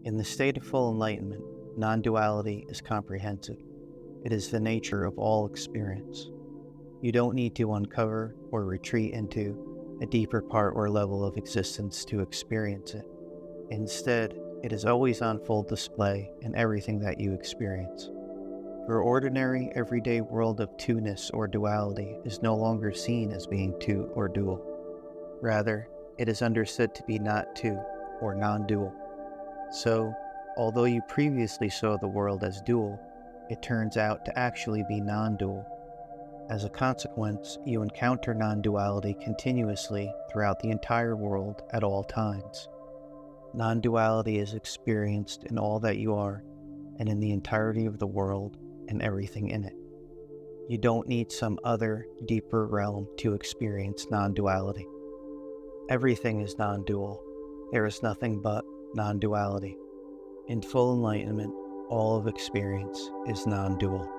In the state of full enlightenment, non-duality is comprehensive. It is the nature of all experience. You don't need to uncover or retreat into a deeper part or level of existence to experience it. Instead, it is always on full display in everything that you experience. Your ordinary, everyday world of two-ness or duality is no longer seen as being two or dual. Rather, it is understood to be not two or non-dual. So, although you previously saw the world as dual, it turns out to actually be non-dual. As a consequence, you encounter non-duality continuously throughout the entire world at all times. Non-duality is experienced in all that you are, and in the entirety of the world and everything in it. You don't need some other, deeper realm to experience non-duality. Everything is non-dual. There is nothing but non-duality. In full enlightenment, all of experience is non-dual.